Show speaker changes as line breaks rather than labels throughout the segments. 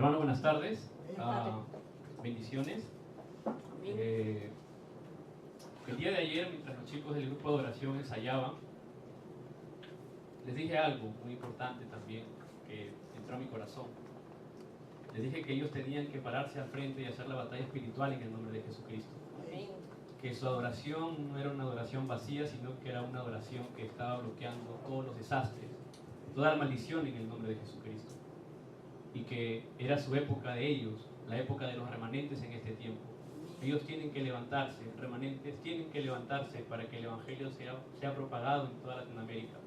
Hermano, buenas tardes. Bendiciones. El día de ayer, mientras los chicos del grupo de oración ensayaban, les dije algo muy importante también que entró a mi corazón. Les dije que ellos tenían que pararse al frente y hacer la batalla espiritual en el nombre de Jesucristo. Que su adoración no era una adoración vacía, sino que era una adoración que estaba bloqueando todos los desastres, toda la maldición en el nombre de Jesucristo. Y que era su época de ellos, la época de los remanentes en este tiempo. Ellos tienen que levantarse, remanentes tienen que levantarse para que el Evangelio sea propagado en toda Latinoamérica.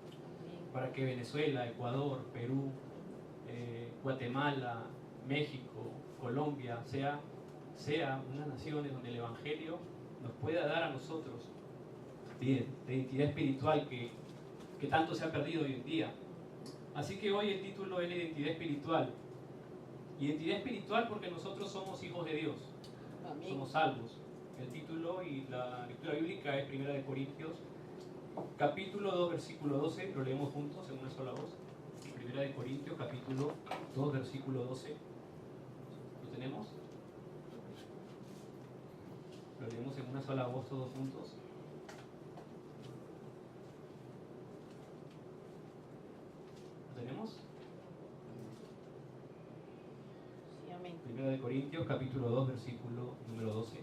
Para que Venezuela, Ecuador, Perú, Guatemala, México, Colombia, sea una nación donde el Evangelio nos pueda dar a nosotros la identidad espiritual que tanto se ha perdido hoy en día. Así que hoy el título es la identidad espiritual. Identidad espiritual porque nosotros somos hijos de Dios. Amén. Somos salvos. El título y la lectura bíblica es 1 Corintios, capítulo 2, versículo 12. Lo leemos juntos en una sola voz. 1 Corintios, capítulo 2, versículo 12. ¿Lo tenemos? Lo leemos en una sola voz todos juntos. ¿Lo tenemos?
Sí, amén.
1 Corintios, capítulo 2, versículo número 12.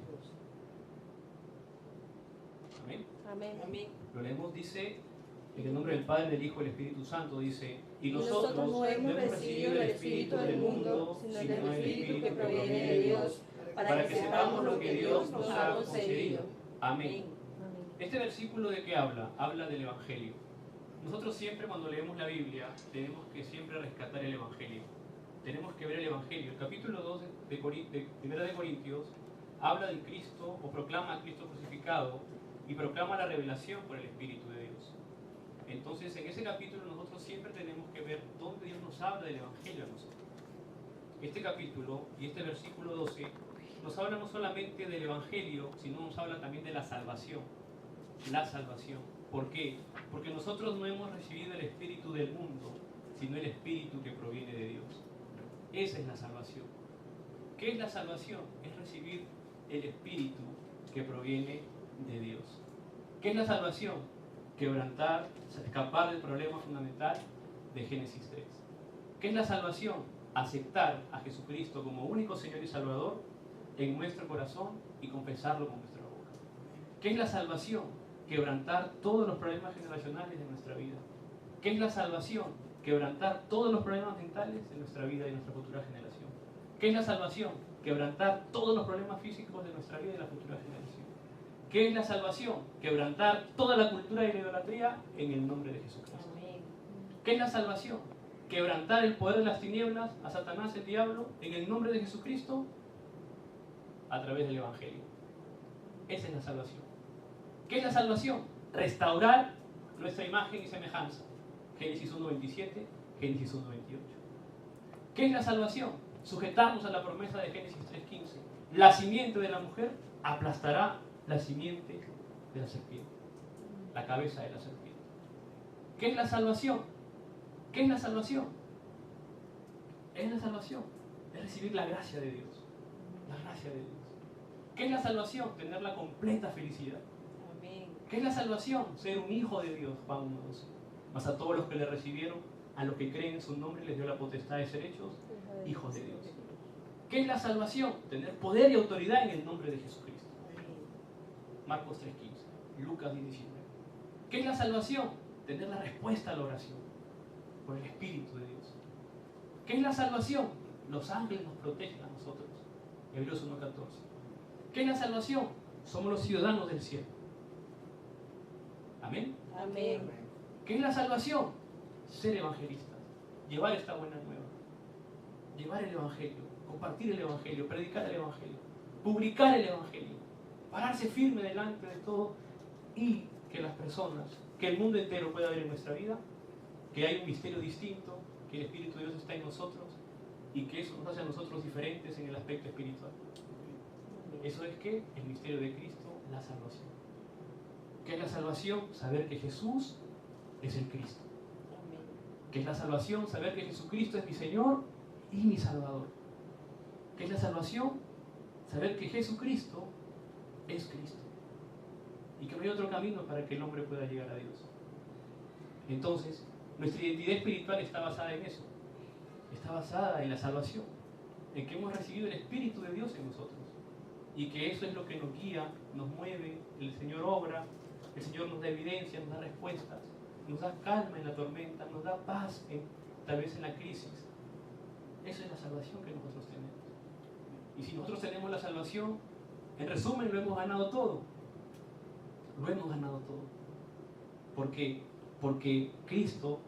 Amén.
Amén. Amén.
Lo leemos, dice, en el nombre del Padre, del Hijo y del Espíritu Santo, dice, y
nosotros no hemos recibido el Espíritu del mundo, sino el Espíritu que proviene de Dios, para que sepamos lo que Dios nos ha concedido.
Amén. Este versículo, ¿de qué habla? Habla del Evangelio. Nosotros siempre cuando leemos la Biblia tenemos que siempre rescatar el Evangelio. Tenemos que ver el Evangelio. El capítulo 2 de 1 Corintios habla del Cristo o proclama a Cristo crucificado y proclama la revelación por el Espíritu de Dios. Entonces en ese capítulo nosotros siempre tenemos que ver dónde Dios nos habla del Evangelio a nosotros. Este capítulo y este versículo 12 nos habla no solamente del Evangelio, sino nos habla también de la salvación. La salvación. ¿Por qué? Porque nosotros no hemos recibido el Espíritu del mundo, sino el Espíritu que proviene de Dios. Esa es la salvación. ¿Qué es la salvación? Es recibir el Espíritu que proviene de Dios. ¿Qué es la salvación? Quebrantar, escapar del problema fundamental de Génesis 3. ¿Qué es la salvación? Aceptar a Jesucristo como único Señor y Salvador en nuestro corazón y confesarlo con nuestra boca. ¿Qué es la salvación? Quebrantar todos los problemas generacionales de nuestra vida. ¿Qué es la salvación? Quebrantar todos los problemas mentales de nuestra vida y nuestra futura generación. ¿Qué es la salvación? Quebrantar todos los problemas físicos de nuestra vida y de la futura generación. ¿Qué es la salvación? Quebrantar toda la cultura de la idolatría en el nombre de Jesucristo. ¿Qué es la salvación? Quebrantar el poder de las tinieblas a Satanás, el diablo, en el nombre de Jesucristo a través del Evangelio. Esa es la salvación. ¿Qué es la salvación? Restaurar nuestra imagen y semejanza. Génesis 1.27, Génesis 1.28. ¿Qué es la salvación? Sujetarnos a la promesa de Génesis 3.15. La simiente de la mujer aplastará la simiente de la serpiente, la cabeza de la serpiente. ¿Qué es la salvación? ¿Qué es la salvación? Es la salvación, es recibir la gracia de Dios. La gracia de Dios. ¿Qué es la salvación? Tener la completa felicidad. ¿Qué es la salvación? Ser un hijo de Dios, Juan 1:12. Mas a todos los que le recibieron, a los que creen en su nombre, les dio la potestad de ser hechos hijos de Dios. ¿Qué es la salvación? Tener poder y autoridad en el nombre de Jesucristo. Marcos 3:15, Lucas 10:19. ¿Qué es la salvación? Tener la respuesta a la oración por el Espíritu de Dios. ¿Qué es la salvación? Los ángeles nos protegen a nosotros. Hebreos 1:14. ¿Qué es la salvación? Somos los ciudadanos del cielo. Amén.
Amén.
¿Qué es la salvación? Ser evangelistas, llevar esta buena nueva, llevar el Evangelio, compartir el Evangelio, predicar el Evangelio, publicar el Evangelio, pararse firme delante de todo y que las personas, que el mundo entero pueda ver en nuestra vida que hay un misterio distinto, que el Espíritu de Dios está en nosotros y que eso nos hace a nosotros diferentes en el aspecto espiritual. Eso es que el misterio de Cristo, la salvación. ¿Qué es la salvación? Saber que Jesús es el Cristo. ¿Qué es la salvación? Saber que Jesucristo es mi Señor y mi Salvador. ¿Qué es la salvación? Saber que Jesucristo es Cristo. Y que no hay otro camino para que el hombre pueda llegar a Dios. Entonces, nuestra identidad espiritual está basada en eso. Está basada en la salvación. En que hemos recibido el Espíritu de Dios en nosotros. Y que eso es lo que nos guía, nos mueve, el Señor obra, el Señor nos da evidencia, nos da respuestas, nos da calma en la tormenta, nos da paz tal vez en la crisis. Esa es la salvación que nosotros tenemos. Y si nosotros tenemos la salvación, en resumen, lo hemos ganado todo. Lo hemos ganado todo. ¿Por qué? Porque Cristo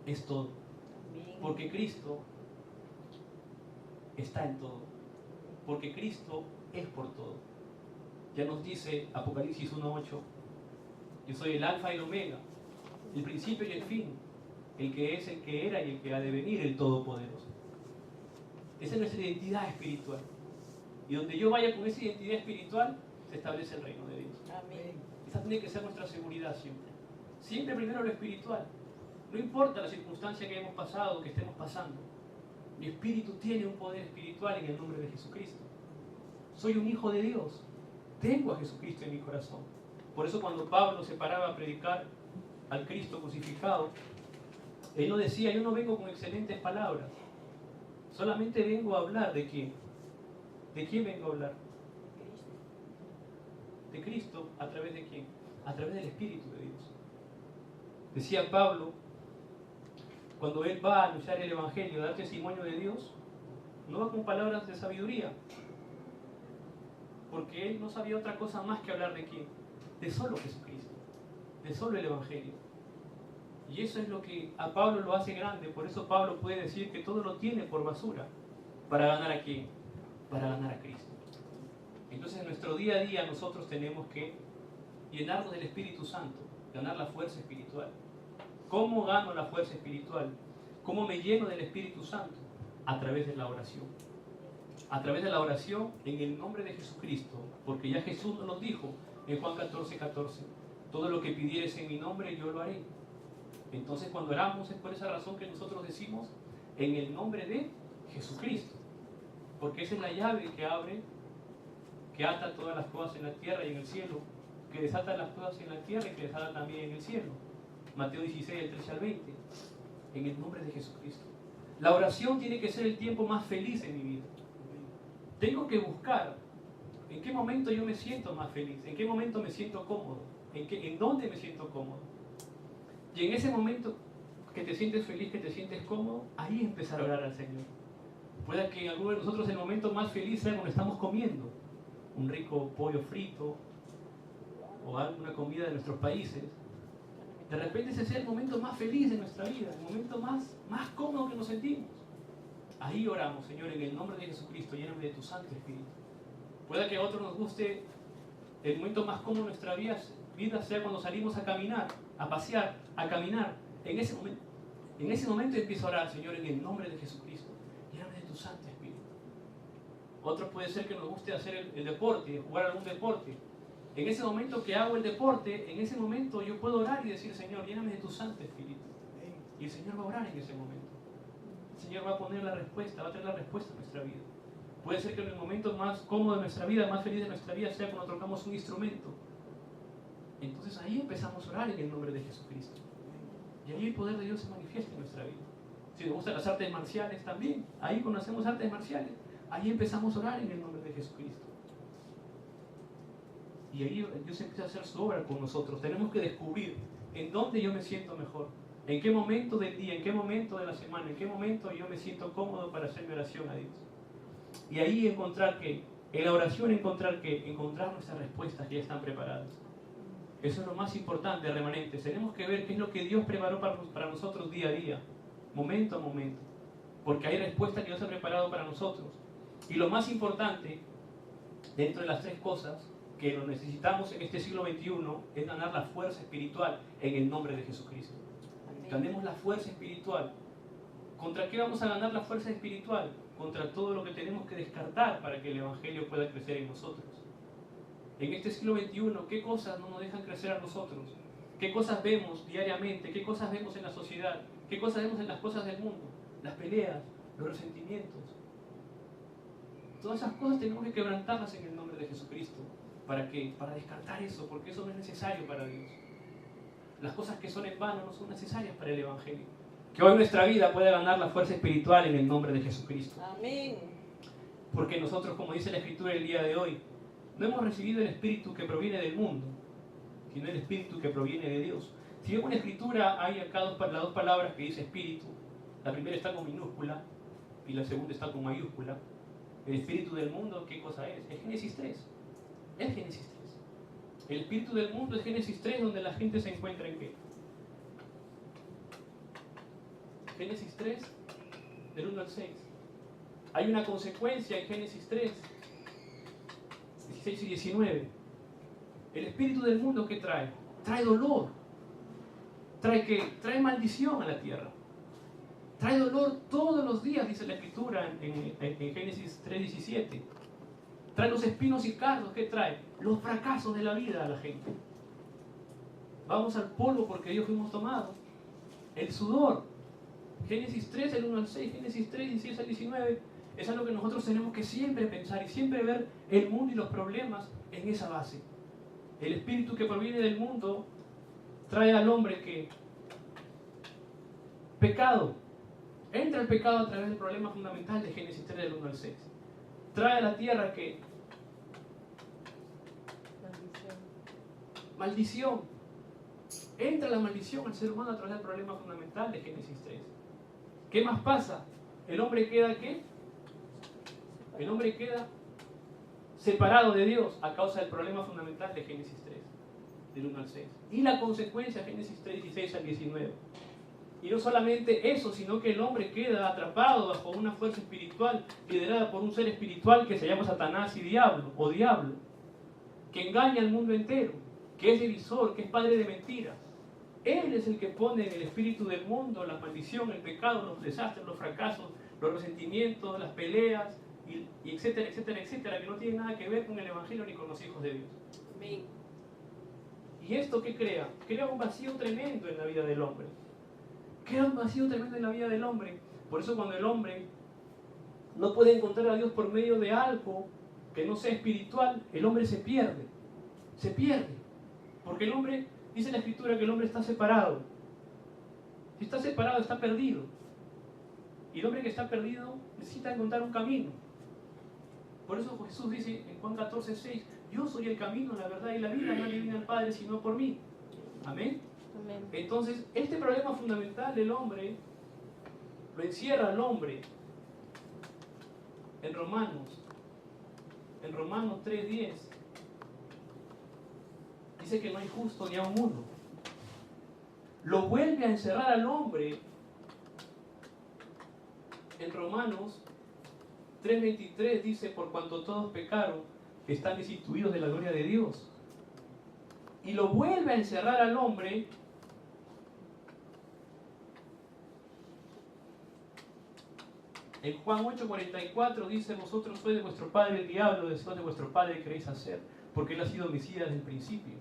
es todo. Porque Cristo está en todo. Porque Cristo es por todo. Ya nos dice Apocalipsis 1:8, yo soy el alfa y el omega, el principio y el fin, el que es, el que era y el que ha de venir, el todopoderoso. Esa es nuestra identidad espiritual. Y donde yo vaya con esa identidad espiritual, se establece el reino de Dios.
Amén.
Esa tiene que ser nuestra seguridad siempre. Siempre primero lo espiritual. No importa la circunstancia que hemos pasado o que estemos pasando. Mi espíritu tiene un poder espiritual en el nombre de Jesucristo. Soy un hijo de Dios. Tengo a Jesucristo en mi corazón. Por eso cuando Pablo se paraba a predicar al Cristo crucificado, él no decía, yo no vengo con excelentes palabras. Solamente vengo a hablar de quién. ¿De quién vengo a hablar? De Cristo. ¿A través de quién? A través del Espíritu de Dios. Decía Pablo, cuando él va a anunciar el Evangelio, a dar testimonio de Dios, no va con palabras de sabiduría, porque él no sabía otra cosa más que hablar de quién, de solo Jesucristo, de solo el Evangelio. Y eso es lo que a Pablo lo hace grande. Por eso Pablo puede decir que todo lo tiene por basura. ¿Para ganar a quién? Para ganar a Cristo. Entonces en nuestro día a día nosotros tenemos que llenarnos del Espíritu Santo, ganar la fuerza espiritual. ¿Cómo gano la fuerza espiritual? ¿Cómo me lleno del Espíritu Santo? A través de la oración. A través de la oración en el nombre de Jesucristo. Porque ya Jesús nos lo dijo en Juan 14:14. Todo lo que pidieres en mi nombre yo lo haré. Entonces cuando oramos es por esa razón que nosotros decimos en el nombre de Jesucristo. Porque esa es la llave que abre, que ata todas las cosas en la tierra y en el cielo. Que desata las cosas en la tierra y que desata también en el cielo. Mateo 16, del 13 al 20. En el nombre de Jesucristo. La oración tiene que ser el tiempo más feliz en mi vida. Tengo que buscar en qué momento yo me siento más feliz, en qué momento me siento cómodo, en dónde me siento cómodo. Y en ese momento que te sientes feliz, que te sientes cómodo, ahí empezar a orar al Señor. Puede que en alguno de nosotros el momento más feliz sea cuando estamos comiendo un rico pollo frito o alguna comida de nuestros países. De repente ese sea el momento más feliz de nuestra vida, el momento más cómodo que nos sentimos. Ahí oramos, Señor, en el nombre de Jesucristo, lléname de tu Santo Espíritu. Puede que a otros nos guste el momento más cómodo de nuestra vida sea cuando salimos a caminar, a pasear, a caminar. En ese momento empiezo a orar, Señor, en el nombre de Jesucristo, lléname de tu Santo Espíritu. Otros puede ser que nos guste hacer el deporte, jugar algún deporte. En ese momento que hago el deporte, en ese momento yo puedo orar y decir, Señor, lléname de tu Santo Espíritu. Y el Señor va a orar en ese momento. El Señor va a poner la respuesta, va a traer la respuesta a nuestra vida. Puede ser que en el momento más cómodo de nuestra vida, más feliz de nuestra vida, sea cuando tocamos un instrumento. Entonces ahí empezamos a orar en el nombre de Jesucristo. Y ahí el poder de Dios se manifiesta en nuestra vida. Si nos gustan las artes marciales también, ahí conocemos artes marciales. Ahí empezamos a orar en el nombre de Jesucristo. Y ahí Dios empieza a hacer su obra con nosotros. Tenemos que descubrir en dónde yo me siento mejor. En qué momento del día, en qué momento de la semana, en qué momento yo me siento cómodo para hacer mi oración a Dios. Y ahí encontrar que, en la oración encontrar nuestras respuestas que ya están preparadas. Eso es lo más importante, remanentes. Tenemos que ver qué es lo que Dios preparó para nosotros día a día, momento a momento. Porque hay respuestas que Dios ha preparado para nosotros. Y lo más importante, dentro de las tres cosas que lo necesitamos en este siglo XXI, es ganar la fuerza espiritual en el nombre de Jesucristo. Ganemos la fuerza espiritual. ¿Contra qué vamos a ganar la fuerza espiritual? Contra todo lo que tenemos que descartar para que el Evangelio pueda crecer en nosotros. En este siglo XXI, ¿qué cosas no nos dejan crecer a nosotros? ¿Qué cosas vemos diariamente? ¿Qué cosas vemos en la sociedad? ¿Qué cosas vemos en las cosas del mundo? Las peleas, los resentimientos. Todas esas cosas tenemos que quebrantarlas en el nombre de Jesucristo. ¿Para qué? Para descartar eso, porque eso no es necesario para Dios. Las cosas que son en vano no son necesarias para el Evangelio. Que hoy nuestra vida pueda ganar la fuerza espiritual en el nombre de Jesucristo.
Amén.
Porque nosotros, como dice la Escritura el día de hoy, no hemos recibido el Espíritu que proviene del mundo, sino el Espíritu que proviene de Dios. Si vemos la Escritura, hay acá las dos palabras que dice Espíritu. La primera está con minúscula y la segunda está con mayúscula. El Espíritu del mundo, ¿qué cosa es? Es Génesis 3. Es Génesis 3. El Espíritu del mundo es Génesis 3, donde la gente se encuentra en qué. Génesis 3, del 1 al 6. Hay una consecuencia en Génesis 3, 16 y 19. El espíritu del mundo, ¿qué trae? Trae dolor. ¿Trae qué? Trae maldición a la tierra. Trae dolor todos los días, dice la Escritura en Génesis 3:17. Trae los espinos y cardos. ¿Qué trae? Los fracasos de la vida a la gente. Vamos al polvo porque Dios fuimos tomados. El sudor. Génesis 3, del 1 al 6, Génesis 3, 16 al 19. Es algo que nosotros tenemos que siempre pensar y siempre ver el mundo y los problemas en esa base. El espíritu que proviene del mundo trae al hombre que pecado. Entra el pecado a través del problema fundamental de Génesis 3 del 1 al 6. Trae a la tierra que maldición. Entra la maldición al ser humano a través del problema fundamental de Génesis 3. ¿Qué más pasa? El hombre queda ¿qué? El hombre queda separado de Dios a causa del problema fundamental de Génesis 3, del 1 al 6. Y la consecuencia, Génesis 3, 16 al 19. Y no solamente eso, sino que el hombre queda atrapado bajo una fuerza espiritual liderada por un ser espiritual que se llama Satanás y Diablo, o Diablo, que engaña al mundo entero, que es divisor, que es padre de mentiras. Él es el que pone en el espíritu del mundo la maldición, el pecado, los desastres, los fracasos, los resentimientos, las peleas, y etcétera, etcétera, etcétera, que no tiene nada que ver con el Evangelio ni con los hijos de Dios.
Amén.
¿Y esto qué crea? Crea un vacío tremendo en la vida del hombre. Crea un vacío tremendo en la vida del hombre. Por eso cuando el hombre no puede encontrar a Dios por medio de algo que no sea espiritual, el hombre se pierde. Se pierde. Porque el hombre, dice la Escritura que el hombre está separado. Si está separado, está perdido. Y el hombre que está perdido necesita encontrar un camino. Por eso Jesús dice en Juan 14:6, yo soy el camino, la verdad y la vida, nadie viene al Padre sino por mí. Amén.
Amén.
Entonces, este problema fundamental del hombre lo encierra al hombre en Romanos 3:10. Dice que no hay justo ni aun uno. Lo vuelve a encerrar al hombre en Romanos 3:23. Dice, por cuanto todos pecaron, están destituidos de la gloria de Dios. Y lo vuelve a encerrar al hombre en Juan 8:44. Dice, vosotros sois de vuestro padre el diablo, deseos de vuestro padre queréis hacer, porque él ha sido homicida desde el principio.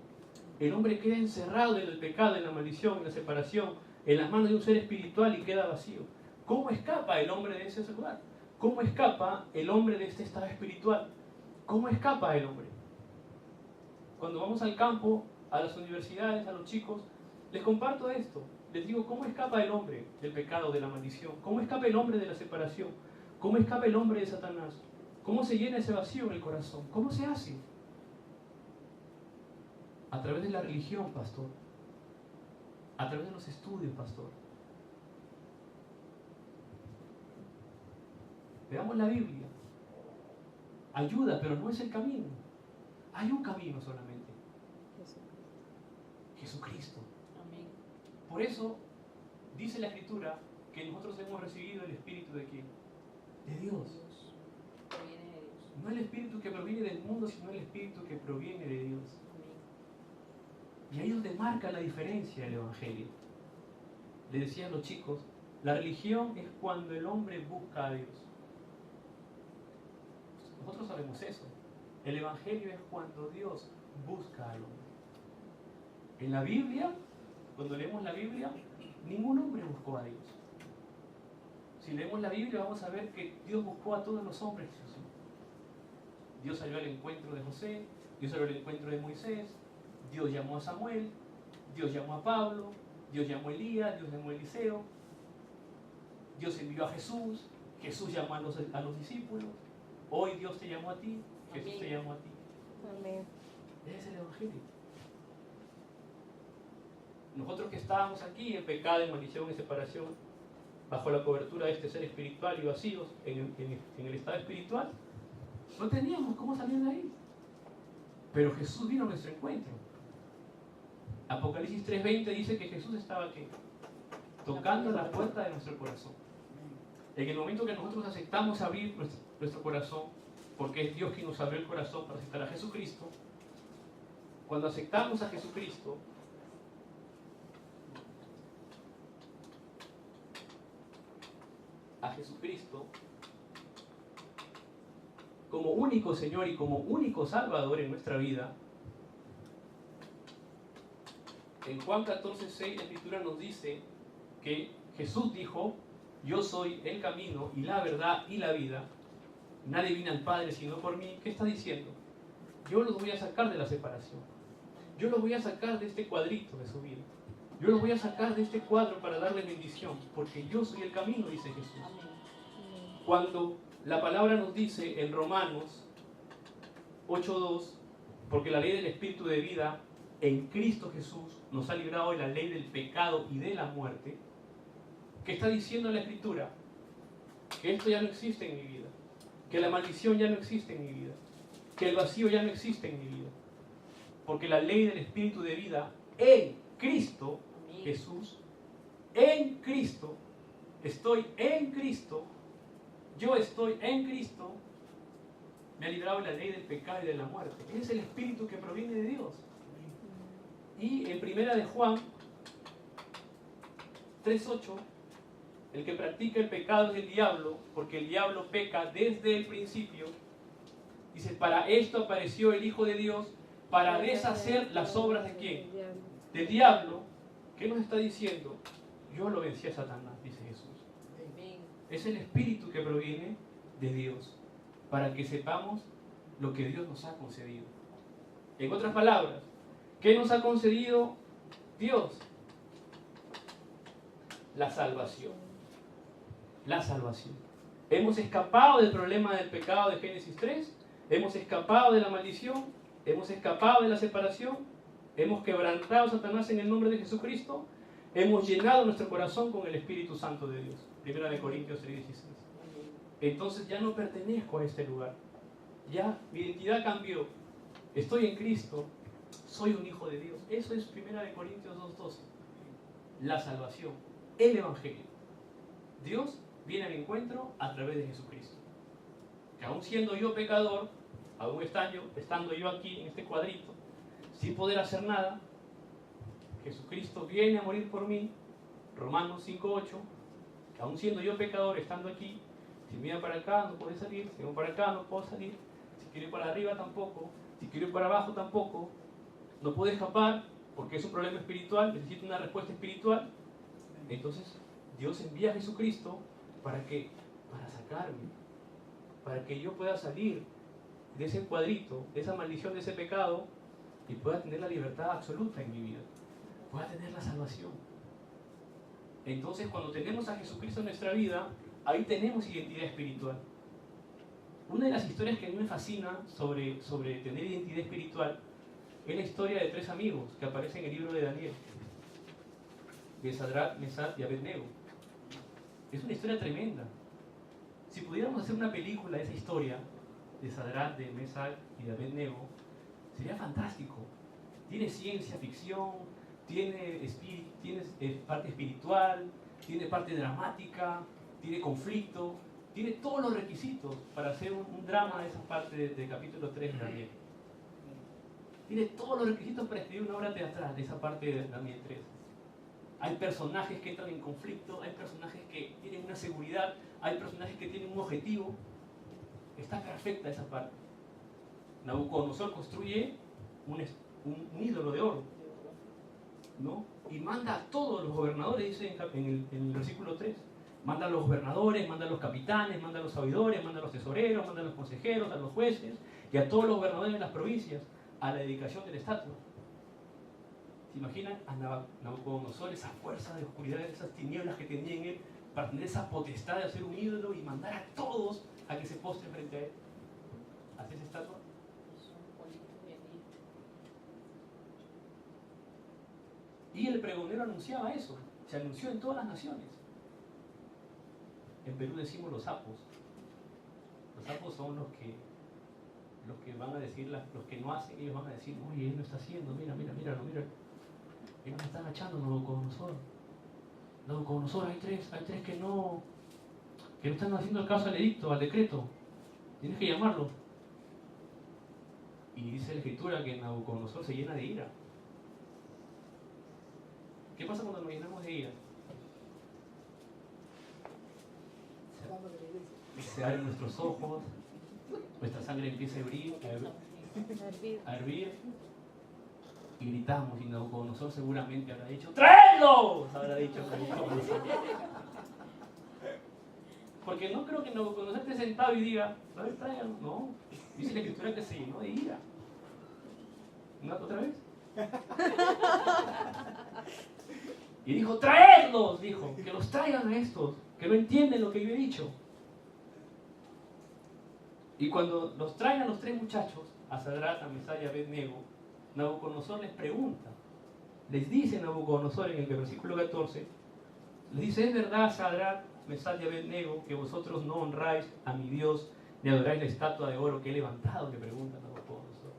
El hombre queda encerrado en el pecado, en la maldición, en la separación, en las manos de un ser espiritual y queda vacío. ¿Cómo escapa el hombre de ese lugar? ¿Cómo escapa el hombre de este estado espiritual? ¿Cómo escapa el hombre? Cuando vamos al campo, a las universidades, a los chicos, les comparto esto. Les digo, ¿cómo escapa el hombre del pecado, de la maldición? ¿Cómo escapa el hombre de la separación? ¿Cómo escapa el hombre de Satanás? ¿Cómo se llena ese vacío en el corazón? ¿Cómo se hace? A través de la religión, pastor. A través de los estudios, pastor. Veamos la Biblia. Ayuda, pero no es el camino. Hay un camino solamente. Jesucristo.
Amén.
Por eso dice la Escritura que nosotros hemos recibido el Espíritu de ¿quién? De Dios.
Proviene de Dios.
No el Espíritu que proviene del mundo, sino el Espíritu que proviene de Dios. Y ahí es donde marca la diferencia el Evangelio. Le decía a los chicos, la religión es cuando el hombre busca a Dios. Nosotros sabemos eso. El Evangelio es cuando Dios busca al hombre. En la Biblia, cuando leemos la Biblia, ningún hombre buscó a Dios. Si leemos la Biblia vamos a ver que Dios buscó a todos los hombres. Dios salió al encuentro de José, Dios salió al encuentro de Moisés, Dios llamó a Samuel, Dios llamó a Pablo, Dios llamó a Elías, Dios llamó a Eliseo, Dios envió a Jesús, Jesús llamó a los discípulos, hoy Dios te llamó a ti, Jesús
Amén.
te llamó a ti.
Amén.
Ese es el Evangelio. Nosotros que estábamos aquí en pecado, en maldición, en separación, bajo la cobertura de este ser espiritual y vacíos en el estado espiritual, no teníamos cómo salir de ahí. Pero Jesús vino a nuestro encuentro. Apocalipsis 3:20 dice que Jesús estaba aquí, tocando la puerta de nuestro corazón. En el momento que nosotros aceptamos abrir nuestro corazón, porque es Dios quien nos abrió el corazón para aceptar a Jesucristo, cuando aceptamos a Jesucristo, como único Señor y como único Salvador en nuestra vida, en Juan 14:6 la Escritura nos dice que Jesús dijo: yo soy el camino y la verdad y la vida, nadie viene al Padre sino por mí. ¿Qué está diciendo? Yo los voy a sacar de la separación, yo los voy a sacar de este cuadrito de su vida, yo los voy a sacar de este cuadro para darles bendición, porque yo soy el camino, dice Jesús. Cuando la palabra nos dice en Romanos 8:2, porque la ley del Espíritu de vida en Cristo Jesús nos ha librado de la ley del pecado y de la muerte, ¿qué está diciendo la Escritura? Que esto ya no existe en mi vida, que la maldición ya no existe en mi vida, que el vacío ya no existe en mi vida, porque la ley del Espíritu de vida en Cristo Jesús, en Cristo, estoy en Cristo, yo estoy en Cristo, me ha librado de la ley del pecado y de la muerte. Ese es el Espíritu que proviene de Dios. Y en primera de Juan 3:8, el que practica el pecado es el diablo, porque el diablo peca desde el principio. Dice: para esto apareció el Hijo de Dios, para deshacer las obras ¿de quién? Del diablo. ¿Qué nos está diciendo? Yo lo vencí a Satanás, dice Jesús. Es el Espíritu que proviene de Dios, para que sepamos lo que Dios nos ha concedido. En otras palabras, ¿qué nos ha concedido Dios? La salvación. La salvación. Hemos escapado del problema del pecado de Génesis 3, hemos escapado de la maldición, hemos escapado de la separación, hemos quebrantado a Satanás en el nombre de Jesucristo, hemos llenado nuestro corazón con el Espíritu Santo de Dios. 1 Corintios 3:16. Entonces ya no pertenezco a este lugar. Ya mi identidad cambió. Estoy en Cristo. Soy un hijo de Dios. Eso es 1 Corintios 2:12. La salvación. El Evangelio. Dios viene al encuentro a través de Jesucristo. Que aún siendo yo pecador, aún estando yo aquí en este cuadrito, sin poder hacer nada, Jesucristo viene a morir por mí. Romanos 5:8. Que aún siendo yo pecador, estando aquí, si miro para acá no puedo salir, si miro para acá no puedo salir, si quiero ir para arriba tampoco, si quiero ir para abajo tampoco, no puedo escapar porque es un problema espiritual, necesito una respuesta espiritual. Entonces Dios envía a Jesucristo para sacarme, para que yo pueda salir de ese cuadrito, de esa maldición, de ese pecado, y pueda tener la libertad absoluta en mi vida, pueda tener la salvación. Entonces, cuando tenemos a Jesucristo en nuestra vida, ahí tenemos identidad espiritual. Una de las historias que a mí me fascina sobre tener identidad espiritual es la historia de 3 amigos que aparecen en el libro de Daniel, de Sadrach, Mesach y Abednego. Es una historia tremenda. Si pudiéramos hacer una película de esa historia, de Sadrach, de Mesach y de Abednego, sería fantástico. Tiene ciencia ficción, tiene parte espiritual, tiene parte dramática, tiene conflicto, tiene todos los requisitos para hacer un drama de esa parte del capítulo 3 de Daniel. Tiene todos los requisitos para escribir una obra teatral de esa parte de Daniel 3. Hay personajes que entran en conflicto, hay personajes que tienen una seguridad, hay personajes que tienen un objetivo. Está perfecta esa parte. Nabucodonosor construye un ídolo de oro, ¿no? Y manda a todos los gobernadores, dice en el versículo 3, Manda a los gobernadores, manda a los capitanes, manda a los oidores, manda a los tesoreros, manda a los consejeros, a los jueces y a todos los gobernadores de las provincias a la dedicación de la estatua. ¿Se imaginan a Nabucodonosor, esa fuerza de oscuridad, esas tinieblas que tenía en él, para tener esa potestad de hacer un ídolo y mandar a todos a que se postren frente a él? ¿Hacer esa estatua? Y el pregonero anunciaba eso, se anunció en todas las naciones. En Perú decimos los sapos. Los sapos son los que van a decir, los que no hacen, ellos van a decir, oye, él no está haciendo, mira. Ellos me están agachando, Nabucodonosor, hay tres que no están haciendo el caso al edicto, al decreto. Tienes que llamarlo. Y dice la escritura que Nabucodonosor se llena de ira. ¿Qué pasa cuando nos llenamos de ira? Se abren nuestros ojos, nuestra sangre empieza a hervir y gritamos, y Nabucodonosor seguramente habrá dicho ¡traedlos! Habrá dicho Nabucodonosor. Porque no creo que Nabucodonosor esté sentado y diga, tráiganlo. No, dice la escritura que se llenó de ira. ¿Otra vez? Y dijo, traedlos, dijo, que los traigan a estos, que no entienden lo que yo he dicho. Y cuando los traen a los tres muchachos, a Sadrach, a Mesach y a Abed-Nego, Nabucodonosor les pregunta, les dice Nabucodonosor en el versículo 14, les dice, ¿es verdad, Sadrach, Mesach y Abed-Nego, que vosotros no honráis a mi Dios ni adoráis la estatua de oro que he levantado? Le pregunta Nabucodonosor.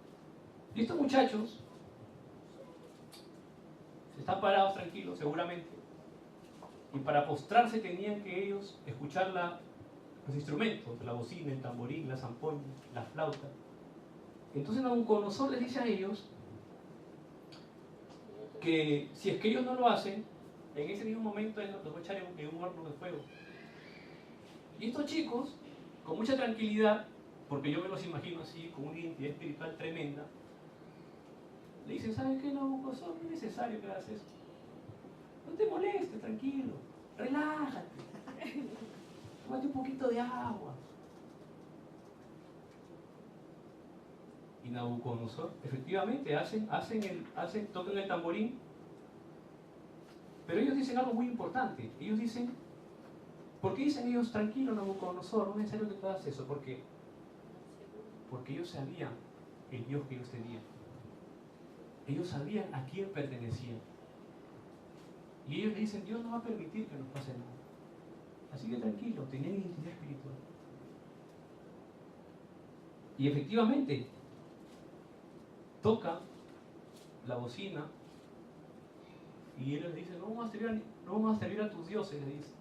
Y estos muchachos están parados tranquilos, seguramente, y para postrarse tenían que ellos escuchar los instrumentos, la bocina, el tamborín, la zampoña, la flauta. Entonces Nabucodonosor les dice a ellos que si es que ellos no lo hacen, en ese mismo momento él los va a echar en un horno de fuego. Y estos chicos, con mucha tranquilidad, porque yo me los imagino así, con una identidad espiritual tremenda, le dicen, ¿sabes qué, Nabucodonosor? No es necesario que hagas eso. No te molestes, tranquilo, relájate. Tómate un poquito de agua. Y Nabucodonosor, efectivamente, tocan el tamborín. Pero ellos dicen algo muy importante. Ellos dicen, ¿por qué dicen ellos, tranquilo, Nabucodonosor? No es necesario que tú hagas eso. ¿Por qué? Porque ellos sabían el Dios que ellos tenían. Ellos sabían a quién pertenecían. Y ellos le dicen, Dios no va a permitir que nos pase nada. Así que tranquilo, tenían identidad espiritual. Y efectivamente, toca la bocina y ellos le dicen, no vamos a servir a tus dioses, le dice.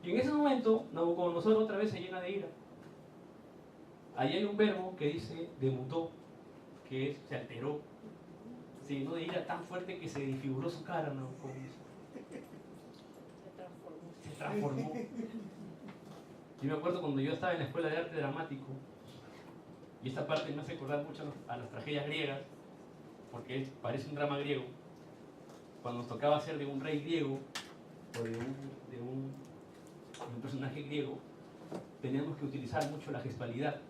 Y en ese momento, Nabucodonosor otra vez se llena de ira. Ahí hay un verbo que dice demutó, que es se alteró. Se llenó de ira tan fuerte que se desfiguró su cara, Nabucodonosor. Se transformó. Yo me acuerdo cuando yo estaba en la escuela de arte dramático, y esta parte me hace acordar mucho a las tragedias griegas, porque parece un drama griego. Cuando nos tocaba hacer de un rey griego o de un personaje griego, teníamos que utilizar mucho la gestualidad,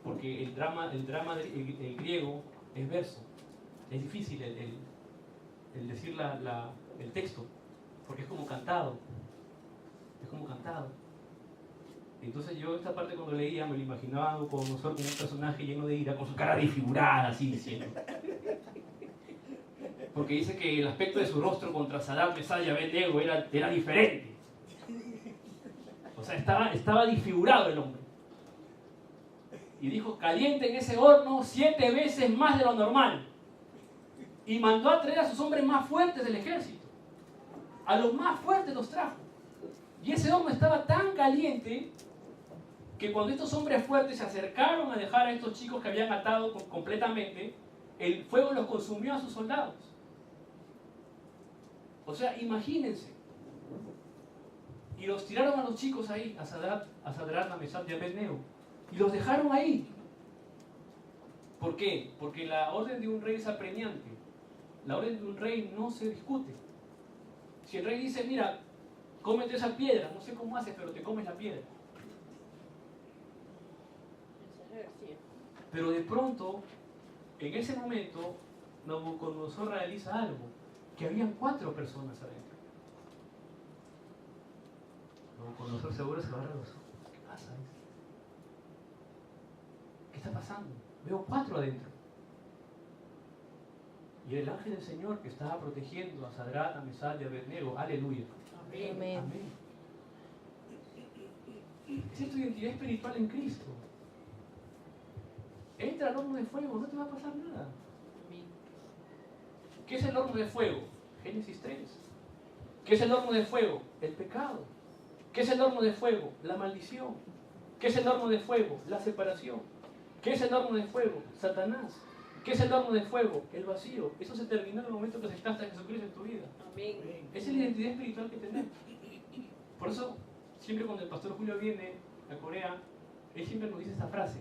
porque el drama el griego es verso, es difícil el decir el texto, porque es como cantado. Entonces yo esta parte cuando leía me lo imaginaba como nosotros, como un personaje lleno de ira, con su cara desfigurada, así diciendo. Porque dice que el aspecto de su rostro contra Sadrach, Mesach y Abed-Nego era diferente. O sea, estaba desfigurado el hombre. Y dijo, caliente en ese horno 7 veces más de lo normal. Y mandó a traer a sus hombres más fuertes del ejército. A los más fuertes los trajo. Y ese horno estaba tan caliente que cuando estos hombres fuertes se acercaron a dejar a estos chicos que habían atado completamente, el fuego los consumió a sus soldados. O sea, imagínense. Y los tiraron a los chicos ahí, a Sadrach, a Mesach y a Abed-Nego. Y los dejaron ahí. ¿Por qué? Porque la orden de un rey es apremiante. La orden de un rey no se discute. Si el rey dice, mira, Cómete esa piedra, no sé cómo haces, pero te comes la piedra. Pero de pronto, en ese momento, Nabucodonosor realiza algo, que habían 4 personas adentro. Nabucodonosor seguro se va a los ojos. ¿Qué pasa? ¿Qué está pasando? Veo 4 adentro. Y el ángel del Señor que estaba protegiendo a Sadrach, a Mesach y a Abednego, aleluya.
Amén.
Amén. Esa es tu identidad espiritual en Cristo. Entra al horno de fuego, no te va a pasar nada. ¿Qué es el horno de fuego? Génesis 3. ¿Qué es el horno de fuego? El pecado. ¿Qué es el horno de fuego? La maldición. ¿Qué es el horno de fuego? La separación. ¿Qué es el horno de fuego? Satanás. ¿Qué es el horno de fuego? El vacío. Eso se terminó en el momento que aceptaste a Jesucristo en tu vida.
Amén.
Esa es la identidad espiritual que tenemos. Por eso, siempre cuando el pastor Julio viene a Corea, él siempre nos dice esta frase: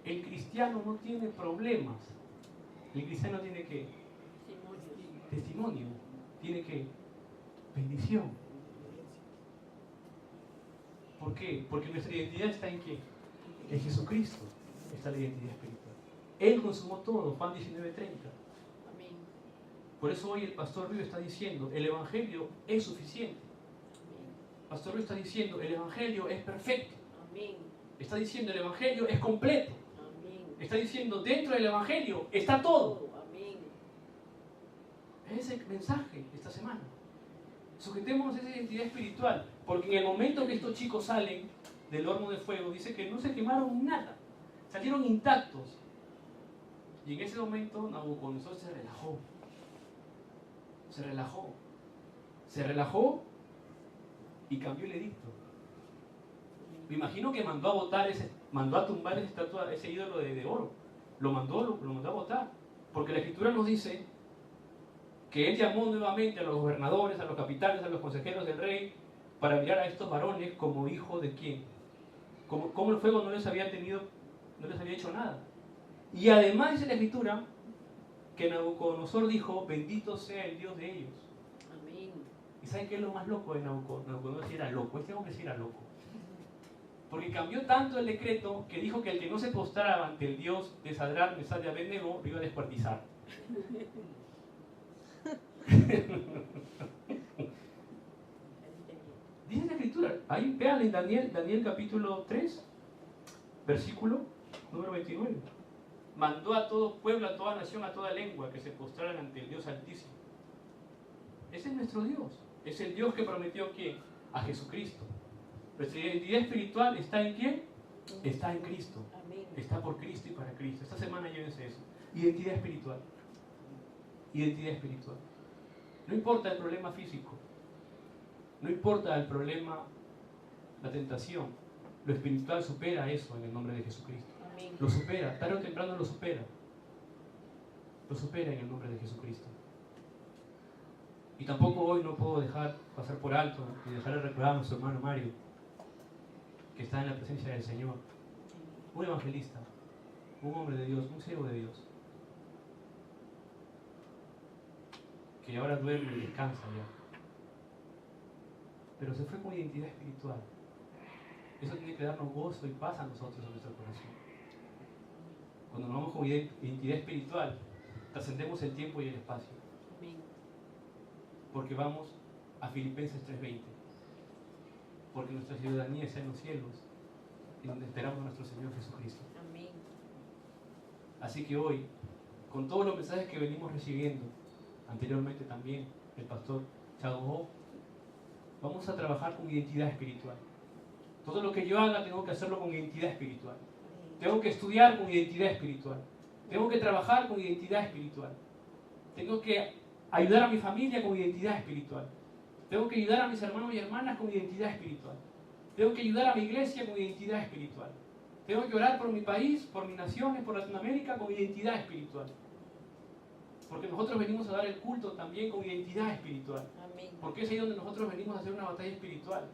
el cristiano no tiene problemas. El cristiano tiene que testimonio, tiene que bendición. ¿Por qué? Porque nuestra identidad está en ¿qué? En Jesucristo está la identidad espiritual. Él consumó todo, Juan 19:30.
Amén.
Por eso hoy el pastor Río está diciendo, el evangelio es suficiente. El pastor Río está diciendo, el evangelio es perfecto.
Amén.
Está diciendo, el evangelio es completo.
Amén.
Está diciendo, dentro del evangelio está todo.
Amén.
Es el mensaje esta semana. Sujetémonos a esa identidad espiritual, porque en el momento que estos chicos salen del horno de fuego, dice que no se quemaron nada, salieron intactos. Y en ese momento Nabucodonosor se relajó. Se relajó. Se relajó y cambió el edicto. Me imagino que mandó a botar mandó a tumbar esa estatua, ese ídolo de oro. Lo mandó a botar. Porque la Escritura nos dice que él llamó nuevamente a los gobernadores, a los capitanes, a los consejeros del rey, para mirar a estos varones como hijos de quién. Como el fuego no les había hecho nada. Y además dice la Escritura que Nabucodonosor dijo, bendito sea el Dios de ellos.
Amén.
¿Y saben qué es lo más loco de Nabucodonosor? Si era loco, este hombre sí era loco. Porque cambió tanto el decreto que dijo que el que no se postrara ante el Dios de Sadrach, Mesach y Abednego lo iba a descuartizar. Dice la Escritura, ahí vean en Daniel capítulo 3, versículo número 29. Mandó a todo pueblo, a toda nación, a toda lengua que se postraran ante el Dios Altísimo. Ese es nuestro Dios. Es el Dios que prometió ¿quién? A Jesucristo. Nuestra identidad espiritual está en ¿quién? Está en Cristo.
Amén.
Está por Cristo y para Cristo. Esta semana llévense eso. Identidad espiritual. Identidad espiritual. No importa el problema físico. No importa el problema, la tentación. Lo espiritual supera eso en el nombre de Jesucristo.
Amén.
Lo supera, tarde o temprano lo supera. Lo supera en el nombre de Jesucristo. Y tampoco hoy no puedo dejar pasar por alto y dejar de recordar a nuestro hermano Mario, que está en la presencia del Señor. Un evangelista, un hombre de Dios, un siervo de Dios, que ahora duerme y descansa ya. Pero se fue con identidad espiritual. Eso tiene que darnos gozo y paz a nosotros en nuestro corazón. Cuando nos vamos con identidad espiritual, trascendemos el tiempo y el espacio.
Amén.
Porque vamos a Filipenses 3:20. Porque nuestra ciudadanía está en los cielos y donde esperamos a nuestro Señor Jesucristo.
Amén.
Así que hoy, con todos los mensajes que venimos recibiendo, anteriormente también el pastor Chao, vamos a trabajar con identidad espiritual. Todo lo que yo haga tengo que hacerlo con identidad espiritual. Tengo que estudiar con identidad espiritual. Tengo que trabajar con identidad espiritual. Tengo que ayudar a mi familia con identidad espiritual. Tengo que ayudar a mis hermanos y hermanas con identidad espiritual. Tengo que ayudar a mi iglesia con identidad espiritual. Tengo que orar por mi país, por mis naciones, por Latinoamérica con identidad espiritual. Porque nosotros venimos a dar el culto también con identidad espiritual.
Amén.
Porque es ahí donde nosotros venimos a hacer una batalla espiritual.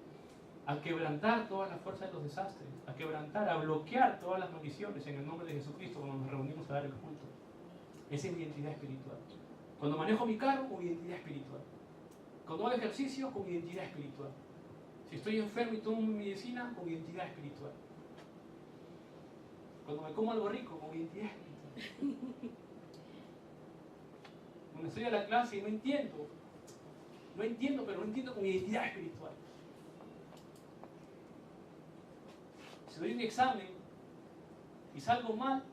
A quebrantar todas las fuerzas de los desastres. A quebrantar, a bloquear todas las maldiciones en el nombre de Jesucristo cuando nos reunimos a dar el culto. Esa es mi identidad espiritual. Cuando manejo mi carro, con identidad espiritual. Cuando hago ejercicio, con identidad espiritual. Si estoy enfermo y tomo mi medicina, con identidad espiritual. Cuando me como algo rico, con identidad espiritual. Cuando estoy a la clase y no entiendo, pero no entiendo con identidad espiritual. Si doy un examen y salgo mal,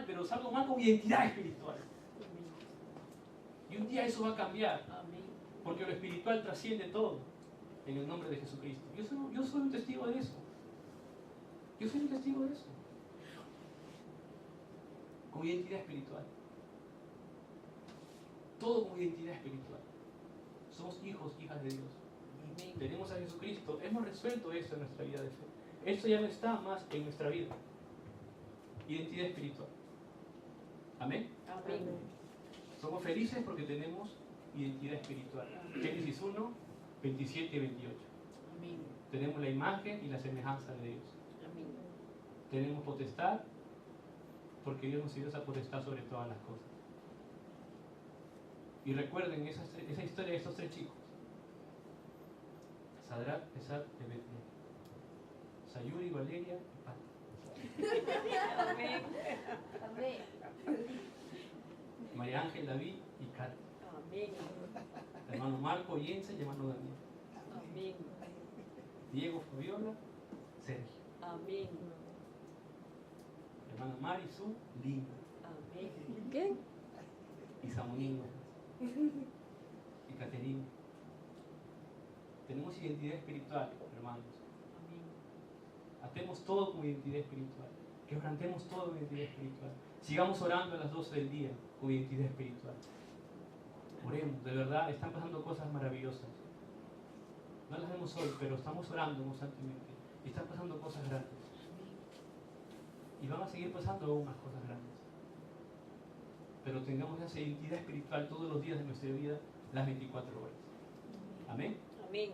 pero salgo mal con identidad espiritual. Y un día eso va a cambiar, porque lo espiritual trasciende todo, en el nombre de Jesucristo. Yo soy un testigo de eso. Yo soy un testigo de eso. Con identidad espiritual. Todo con identidad espiritual. Somos hijos, hijas de Dios. Tenemos a Jesucristo. Hemos resuelto esto en nuestra vida de fe. Esto ya no está más en nuestra vida. Identidad espiritual. Amén.
Amén.
Somos felices porque tenemos identidad espiritual. Génesis 1, 27 y 28.
Amén.
Tenemos la imagen y la semejanza de Dios.
Amén.
Tenemos potestad porque Dios nos dio esa potestad sobre todas las cosas. Y recuerden esa historia de estos tres chicos. Sadrach, Mesach y Abednego. Sayuri, Valeria y Pati.
Amén. Amén.
María Ángel, David y Katy.
Amén.
Hermano Marco, Jensen y hermano Daniel.
Amén.
Diego, Fabiola, Sergio.
Amén.
Hermana Mari, Su, Linda.
Amén.
¿Qué?
Y Samonino. Y Caterina. Tenemos identidad espiritual, hermanos.
Amén.
Hacemos todo con identidad espiritual. Quebrantemos todo con identidad espiritual. Sigamos orando a las 12 del día con identidad espiritual. Oremos, de verdad, están pasando cosas maravillosas. No las vemos hoy, pero estamos orando constantemente. Y están pasando cosas grandes. Y van a seguir pasando aún más cosas grandes. Pero tengamos esa identidad espiritual todos los días de nuestra vida, las 24 horas. Amén.
Amén.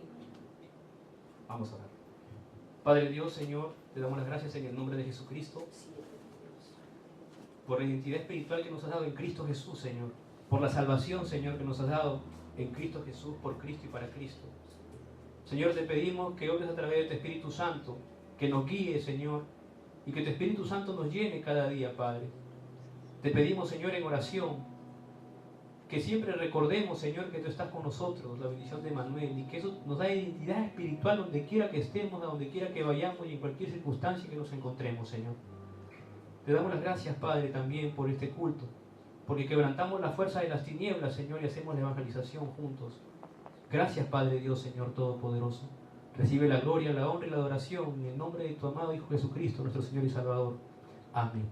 Vamos a orar. Padre Dios, Señor, te damos las gracias en el nombre de Jesucristo por la identidad espiritual que nos has dado en Cristo Jesús, Señor. Por la salvación, Señor, que nos has dado en Cristo Jesús, por Cristo y para Cristo. Señor, te pedimos que obres a través de tu Espíritu Santo, que nos guíe, Señor, y que tu Espíritu Santo nos llene cada día, Padre. Te pedimos, Señor, en oración, que siempre recordemos, Señor, que tú estás con nosotros, la bendición de Manuel, y que eso nos da identidad espiritual donde quiera que estemos, a donde quiera que vayamos y en cualquier circunstancia que nos encontremos, Señor. Te damos las gracias, Padre, también por este culto, porque quebrantamos la fuerza de las tinieblas, Señor, y hacemos la evangelización juntos. Gracias, Padre Dios, Señor Todopoderoso. Recibe la gloria, la honra y la adoración en el nombre de tu amado Hijo Jesucristo, nuestro Señor y Salvador. Amén.